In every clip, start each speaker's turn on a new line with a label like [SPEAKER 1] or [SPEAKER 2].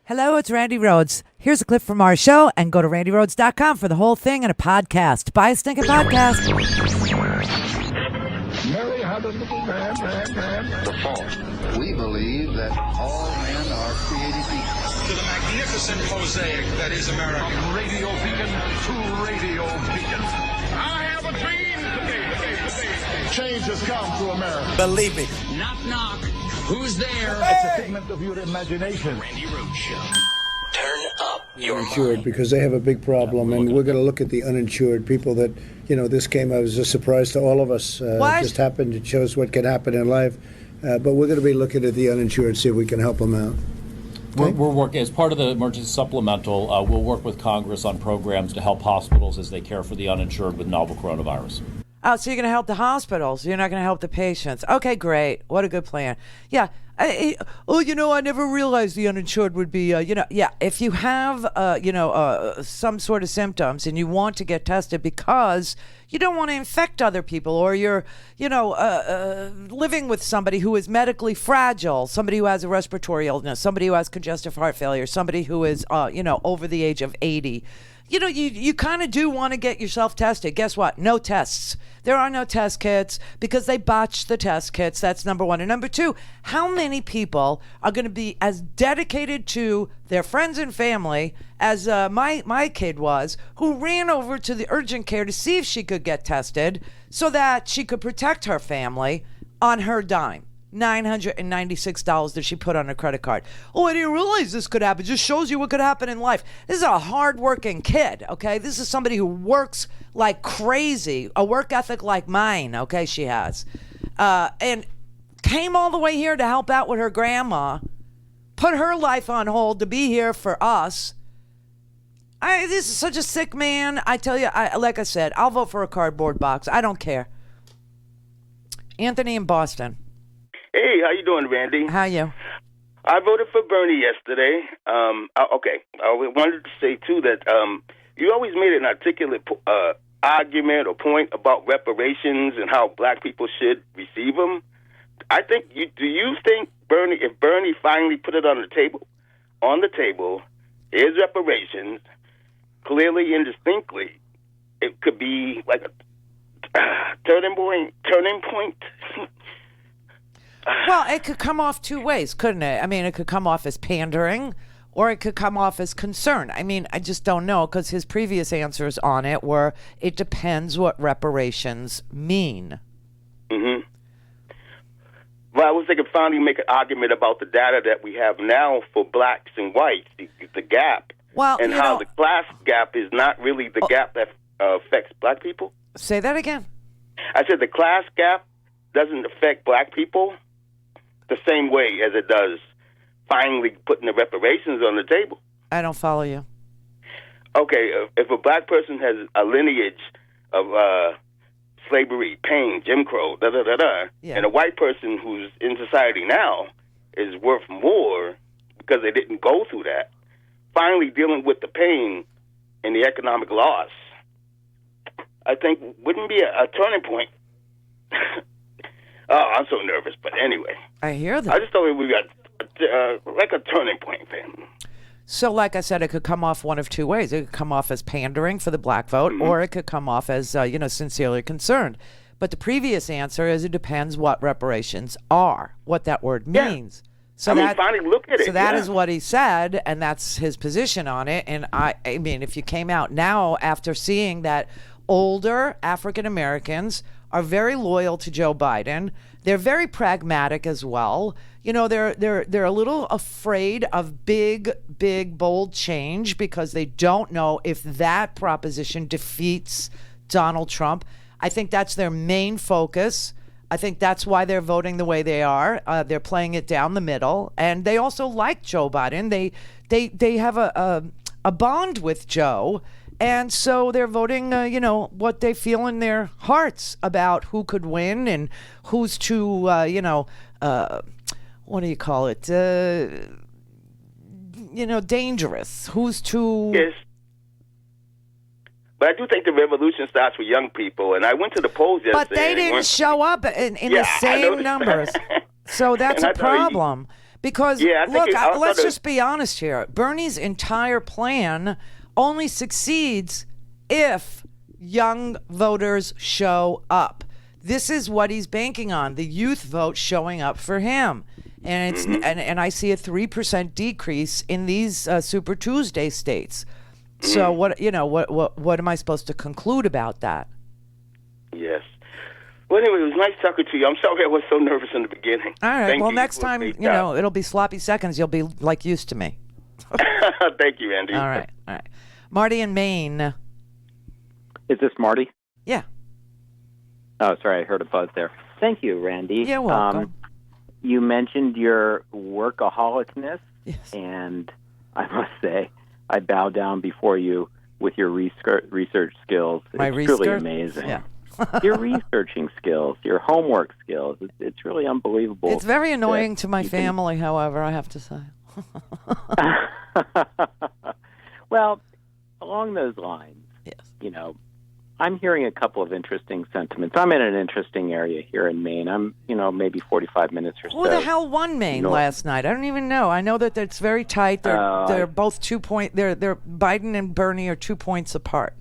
[SPEAKER 1] Hello, it's Randi Rhodes. Here's a clip from our show, and go to randyrhodes.com for the whole thing and a podcast. Buy a stinking podcast.
[SPEAKER 2] Mary had a little man.
[SPEAKER 3] The fault. We believe that all men are created equal.
[SPEAKER 4] To the magnificent mosaic that is America.
[SPEAKER 2] From radio beacon to radio beacon. I have a dream today. Change has come to America.
[SPEAKER 5] Believe me.
[SPEAKER 6] Knock, knock. Who's there?
[SPEAKER 2] It's a figment of your imagination.
[SPEAKER 6] Randi Rhodes Show. Turn up your
[SPEAKER 7] uninsured
[SPEAKER 6] mind.
[SPEAKER 7] Because they have a big problem, and we're going to look at the uninsured people that, this came as a surprise to all of us. It just happened. It shows what can happen in life. But we're going to be looking at the uninsured, see if we can help them out. Okay?
[SPEAKER 8] We're working, as part of the emergency supplemental, we'll work with Congress on programs to help hospitals as they care for the uninsured with novel coronavirus.
[SPEAKER 1] Oh, so you're going to help the hospitals. You're not going to help the patients. Okay, great. What a good plan. Yeah. I never realized the uninsured would be, if you have, some sort of symptoms and you want to get tested because you don't want to infect other people, or you're, living with somebody who is medically fragile, somebody who has a respiratory illness, somebody who has congestive heart failure, somebody who is, over the age of 80. You kind of do want to get yourself tested. Guess what? No tests. There are no test kits because they botched the test kits. That's number one. And number two, how many people are going to be as dedicated to their friends and family as my kid was, who ran over to the urgent care to see if she could get tested so that she could protect her family on her dime? $996 that she put on her credit card. Oh, I didn't realize this could happen. Just shows you what could happen in life. This is a hardworking kid, okay? This is somebody who works like crazy, a work ethic like mine, okay, she has. And came all the way here to help out with her grandma, put her life on hold to be here for us. This is such a sick man. I tell you, like I said, I'll vote for a cardboard box. I don't care. Anthony in Boston.
[SPEAKER 9] Hey, how you doing, Randy?
[SPEAKER 1] How you?
[SPEAKER 9] I voted for Bernie yesterday. I wanted to say, too, that you always made an articulate argument or point about reparations and how black people should receive them. Do you think if Bernie finally put it on the table, is reparations, clearly and distinctly, it could be like a turning point?
[SPEAKER 1] Well, it could come off two ways, couldn't it? I mean, it could come off as pandering, or it could come off as concern. I mean, I just don't know, because his previous answers on it were, it depends what reparations mean.
[SPEAKER 9] Mm-hmm. Well, I was thinking finally make an argument about the data that we have now for blacks and whites, the gap, and how the class gap is not really the gap that affects black people.
[SPEAKER 1] Say that again.
[SPEAKER 9] I said the class gap doesn't affect black people the same way as it does finally putting the reparations on the table.
[SPEAKER 1] I don't follow you.
[SPEAKER 9] Okay, if a black person has a lineage of slavery, pain, Jim Crow, and a white person who's in society now is worth more because they didn't go through that, finally dealing with the pain and the economic loss, I think wouldn't be a turning point. Oh, I'm so nervous, but anyway.
[SPEAKER 1] I hear that.
[SPEAKER 9] I just thought we got like a turning point, fam.
[SPEAKER 1] So, like I said, it could come off one of two ways. It could come off as pandering for the black vote, or it could come off as, sincerely concerned. But the previous answer is it depends what reparations are, what that word means. So
[SPEAKER 9] finally look at it.
[SPEAKER 1] So that is what he said, and that's his position on it. And I mean, if you came out now after seeing that older African Americans are very loyal to Joe Biden, they're very pragmatic as well. They're a little afraid of big, bold change because they don't know if that proposition defeats Donald Trump. I think that's their main focus. I think that's why they're voting the way they are. They're playing it down the middle, and they also like Joe Biden. They have a bond with Joe. And so they're voting, what they feel in their hearts about who could win and who's too, what do you call it? Dangerous. Who's too...
[SPEAKER 9] Yes. But I do think the revolution starts with young people. And I went to the polls yesterday.
[SPEAKER 1] But they didn't show up in the same numbers. So that's a problem. Because,
[SPEAKER 9] Yeah,
[SPEAKER 1] look, let's just be honest here. Bernie's entire plan only succeeds if young voters show up. This is what he's banking on, the youth vote showing up for him. And it's and I see a 3% decrease in these Super Tuesday states. So what am I supposed to conclude about that?
[SPEAKER 9] Yes. Well, anyway, it was nice talking to you. I'm sorry I was so nervous in the beginning.
[SPEAKER 1] All right.
[SPEAKER 9] Thank
[SPEAKER 1] well,
[SPEAKER 9] you
[SPEAKER 1] next time, it'll be sloppy seconds. You'll be like used to me.
[SPEAKER 9] Thank you, Andy.
[SPEAKER 1] All right. Marty in Maine.
[SPEAKER 5] Is this Marty?
[SPEAKER 1] Yeah.
[SPEAKER 5] Oh, sorry, I heard a buzz there. Thank you, Randy.
[SPEAKER 1] You're welcome.
[SPEAKER 5] You mentioned your workaholicness,
[SPEAKER 1] yes.
[SPEAKER 5] And I must say, I bow down before you with your research skills. It's truly amazing.
[SPEAKER 1] Yeah.
[SPEAKER 5] Your researching skills, your homework skills, it's really unbelievable.
[SPEAKER 1] It's very annoying to my family, however, I have to say.
[SPEAKER 5] Well, along those lines,
[SPEAKER 1] yes.
[SPEAKER 5] I'm hearing a couple of interesting sentiments. I'm in an interesting area here in Maine. I'm, maybe 45 minutes or so.
[SPEAKER 1] Who the hell won Maine last night? I don't even know. I know that it's very tight. They're both 2 point. They're Biden and Bernie are 2 points apart.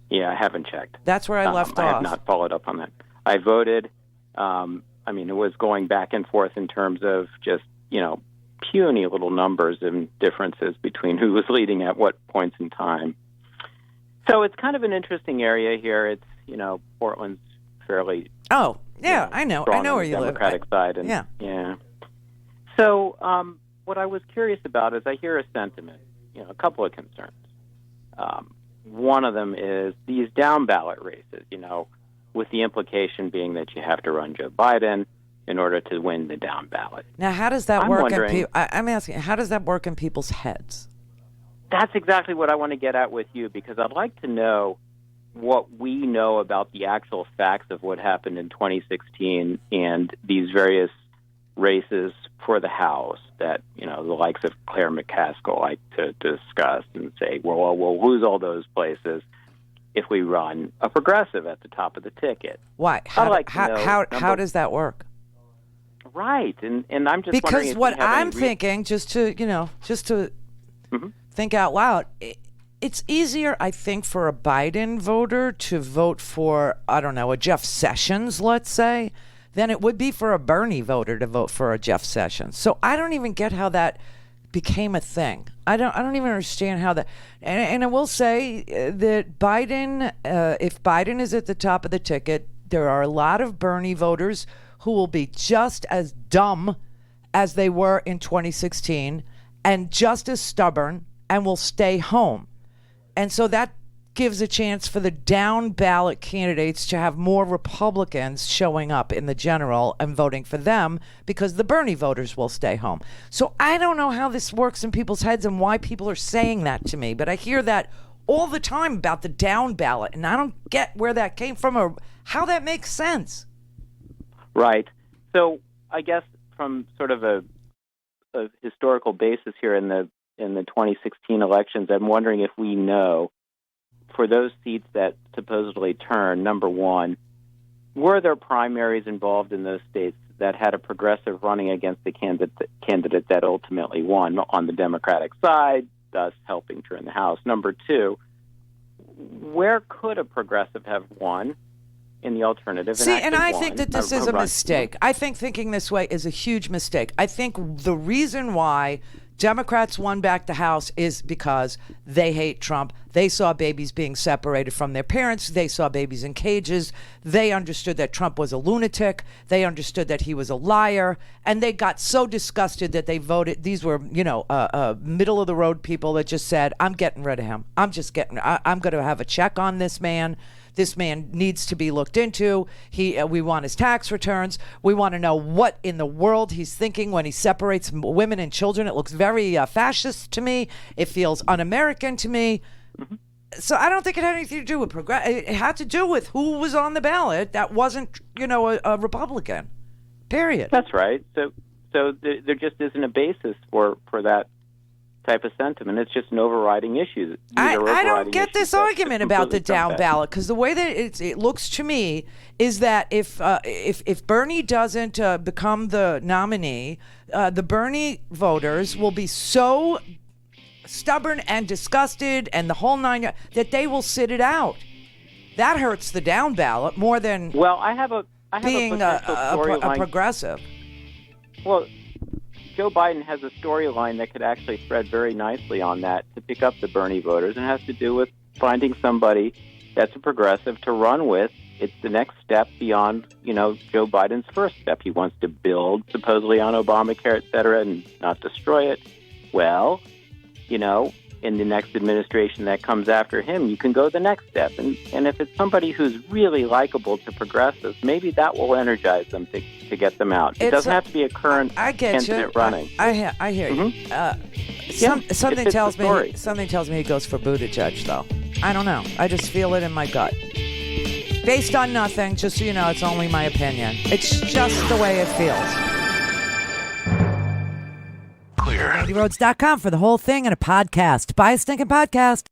[SPEAKER 5] Yeah, I haven't checked.
[SPEAKER 1] That's where I left off.
[SPEAKER 5] I have not followed up on that. I voted. It was going back and forth in terms of just, puny little numbers and differences between who was leading at what points in time. So it's kind of an interesting area here. It's, Portland's fairly...
[SPEAKER 1] Oh, yeah, I know. I know where you live.
[SPEAKER 5] Democratic side. And,
[SPEAKER 1] yeah.
[SPEAKER 5] So what I was curious about is I hear a sentiment, a couple of concerns. One of them is these down-ballot races, with the implication being that you have to run Joe Biden in order to win the down ballot.
[SPEAKER 1] Now, how does that work? I'm asking, how does that work in people's heads?
[SPEAKER 5] That's exactly what I want to get at with you, because I'd like to know what we know about the actual facts of what happened in 2016 and these various races for the House that, the likes of Claire McCaskill like to discuss and say, well, who's all those places if we run a progressive at the top of the ticket?
[SPEAKER 1] Why? How does that work?
[SPEAKER 5] Right, and I'm just
[SPEAKER 1] because
[SPEAKER 5] wondering
[SPEAKER 1] what I'm thinking, just to
[SPEAKER 5] mm-hmm.
[SPEAKER 1] think out loud, it's easier, I think, for a Biden voter to vote for, I don't know, a Jeff Sessions, let's say, than it would be for a Bernie voter to vote for a Jeff Sessions. So I don't even get how that became a thing. I don't even understand how that. And I will say that Biden, if Biden is at the top of the ticket, there are a lot of Bernie voters who will be just as dumb as they were in 2016 and just as stubborn and will stay home. And so that gives a chance for the down ballot candidates to have more Republicans showing up in the general and voting for them because the Bernie voters will stay home. So I don't know how this works in people's heads and why people are saying that to me, but I hear that all the time about the down ballot, and I don't get where that came from or how that makes sense.
[SPEAKER 5] Right. So I guess from sort of a historical basis here in the 2016 elections, I'm wondering if we know for those seats that supposedly turn, number one, were there primaries involved in those states that had a progressive running against the candidate that ultimately won on the Democratic side, thus helping turn the House? Number two, where could a progressive have won in the alternative?
[SPEAKER 1] See, and I think that this is a mistake. I think thinking this way is a huge mistake. I think the reason why Democrats won back the House is because they hate Trump. They saw babies being separated from their parents. They saw babies in cages. They understood that Trump was a lunatic. They understood that he was a liar. And they got so disgusted that they voted. These were, middle of the road people that just said, I'm getting rid of him. I'm going to have a check on this man. This man needs to be looked into. We want his tax returns. We want to know what in the world he's thinking when he separates women and children. It looks very fascist to me. It feels un-American to me. Mm-hmm. So I don't think it had anything to do with it had to do with who was on the ballot that wasn't, a Republican. Period.
[SPEAKER 5] That's right. So there just isn't a basis for that type of sentiment. It's just an overriding issue.
[SPEAKER 1] I don't get this argument about the down ballot, because the way that it looks to me is that if Bernie doesn't become the nominee, the Bernie voters will be so stubborn and disgusted and the whole nine that they will sit it out. That hurts the down ballot more than
[SPEAKER 5] I have
[SPEAKER 1] being a progressive.
[SPEAKER 5] Well, Joe Biden has a storyline that could actually thread very nicely on that to pick up the Bernie voters, and it has to do with finding somebody that's a progressive to run with. It's the next step beyond, Joe Biden's first step. He wants to build supposedly on Obamacare, et cetera, and not destroy it. Well, in the next administration that comes after him, you can go the next step. And if it's somebody who's really likable to progressives, maybe that will energize them to get them out. It doesn't have to be a current candidate running.
[SPEAKER 1] I hear you. Something tells me he goes for Buttigieg, though. I don't know. I just feel it in my gut. Based on nothing, just so you know, it's only my opinion. It's just the way it feels.
[SPEAKER 6] Clear.
[SPEAKER 1] RandiRhodes.com for the whole thing and a podcast. Buy a stinking podcast.